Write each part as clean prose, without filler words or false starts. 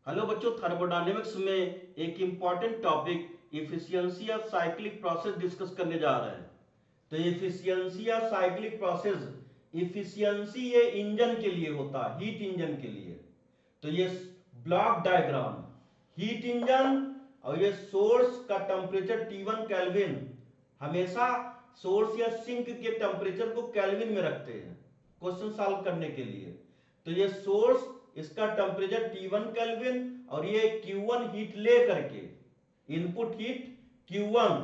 Hello बच्चों, thermodynamics में एक important topic efficiency of cyclic process discuss करने जा रहे हैं। तो efficiency of cyclic process, efficiency ये इंजन के लिए होता है, हीट इंजन के लिए। तो ये ब्लॉक डायग्राम, हीट इंजन और ये सोर्स का टेम्परेचर T1 केल्विन, हमेशा सोर्स या सिंक के टेम्परेचर को केल्विन में रखते हैं क्वेश्चन सॉल्व करने के लिए। तो ये सोर्स, इसका टेम्परेचर T1 केल्विन और ये Q1 हीट ले करके, इनपुट हीट Q1,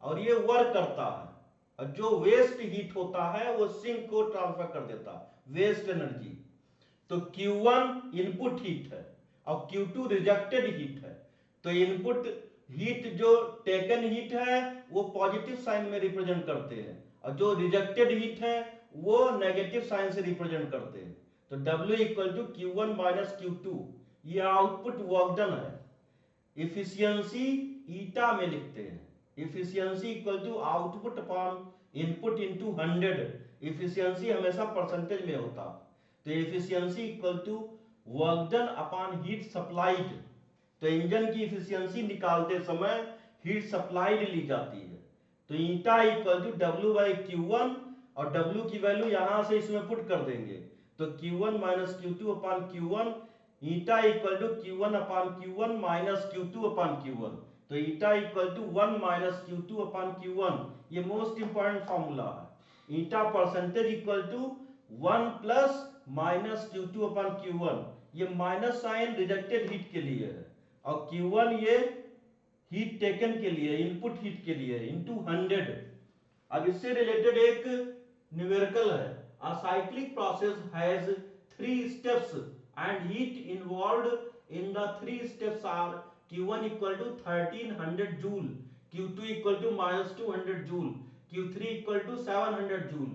और ये वर्क करता है और जो वेस्ट हीट होता है वो सिंक को ट्रांसफर कर देता है, वेस्ट एनर्जी। तो Q1 इनपुट हीट है और Q2 रिजेक्टेड हीट है। तो इनपुट हीट जो टेकन हीट है वो पॉजिटिव साइन में रिप्रेजेंट करते हैं और जो रिजेक्टेड हीट है वो नेगेटिव साइन से रिप्रेजेंट करते हैं। तो W equal to Q1 minus Q2, ये आउटपुट वर्क डन है। इफिशियंसी ईटा में लिखते हैं, efficiency equal to output upon input into 100। Efficiency हमेशा परसेंटेज में होता। तो efficiency equal to work done upon heat supplied. तो इंजन की इफिशियंसी निकालते समय हीट सप्लाइड ली जाती है। तो eta equal to W by Q1 और W की वैल्यू यहां से इसमें पुट कर देंगे। तो Q1 minus Q2 upon Q1, eta equal to Q1 upon Q1 minus Q2 upon Q1। तो eta equal to 1 minus Q2 upon Q1, ये मोस्ट इंपॉर्टेंट फॉर्मूला है। Eta percentage equal to 1 plus minus Q2 upon Q1, ये minus sign rejected heat के लिए है और Q1 ये heat taken के लिए, इनपुट हीट के लिए, इनटू 100। अब इससे रिलेटेड एक न्यूमेरिकल है। A cyclic process has 3 steps and heat involved in the 3 steps are Q1 equal to 1300 joule, Q2 equal to minus 200 joule, Q3 equal to 700 joule,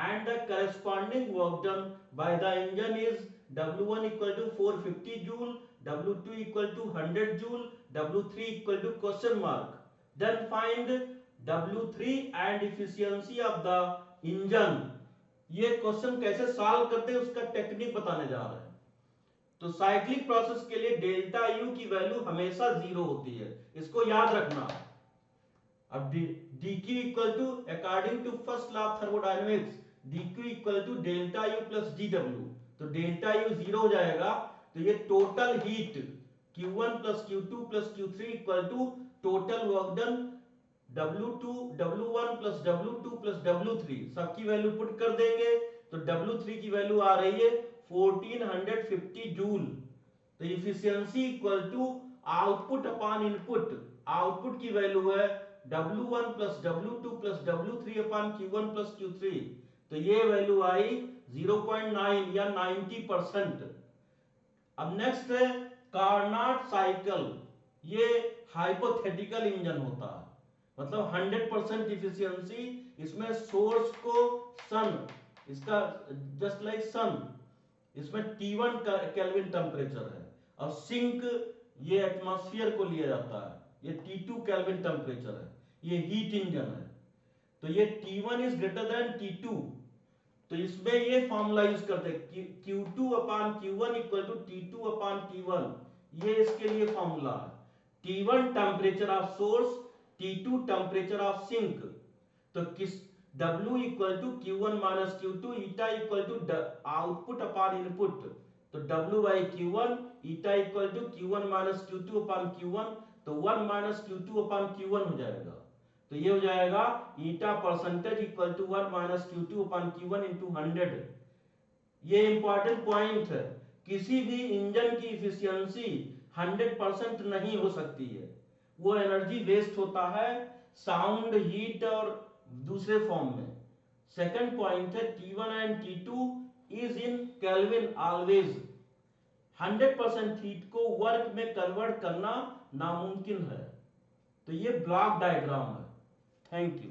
and the corresponding work done by the engine is W1 equal to 450 joule, W2 equal to 100 joule, W3 equal to question mark. Then find W3 and efficiency of the engine. ये question कैसे solve करते हैं उसका technique बताने जा रहे हैं। तो साइक्लिक प्रोसेस के लिए डेल्टा यू की वैल्यू हमेशा 0 होती है, इसको याद रखना। अब dq equal to, according to first law of thermodynamics, dq equal to delta U plus dw। तो डेल्टा यू 0 हो जाएगा। तो ये total heat Q1 plus Q2 plus Q3 equal to total work done W2 W1 plus W2 plus W3, सबकी value put कर देंगे। तो W3 की वैल्यू आ रही है 1450 जूल। तो efficiency equal to output upon input, output की वैल्यू है W1 plus W2 plus W3 upon Q1 plus Q3। तो ये वैल्यू आई 0.9 या 90%। अब नेक्स्ट है कार्नोट साइकिल। ये हाइपोथेटिकल इंजन होता है, मतलब 100% इफिशियंसी। इसमें सोर्स को सन, इसका जस्ट लाइक सन, इसमें T1 केल्विन टेम्परेचर है और सिंक ये एटमॉस्फेयर को लिया जाता है, ये T2 केल्विन टेम्परेचर है, ये हीट इंजन है। तो ये T1 is greater than T2। तो इसमें ये फॉर्मूला यूज करते हैं Q2 upon Q1 equal to T2 upon T1, ये इसके लिए फॉर्मूला है। T1 temperature of source, T2 temperature of sink. तो किस W equal to Q1 minus Q2, eta equal to output upon input. तो W by Q1, eta equal to Q1 minus Q2 upon Q1। तो 1 minus Q2 upon Q1 हो जाएगा। तो ये हो जाएगा eta percentage equal to 1 minus Q2 upon Q1 into 100। ये important point है, किसी भी इंजन की इफिशियंसी 100% नहीं हो सकती है, वो एनर्जी वेस्ट होता है साउंड, हीट और दूसरे फॉर्म में। सेकंड पॉइंट है T1 and T2 is in kelvin always. 100% heat को वर्क में कन्वर्ट करना नामुमकिन है। तो ये ब्लॉक डायग्राम है। Thank you.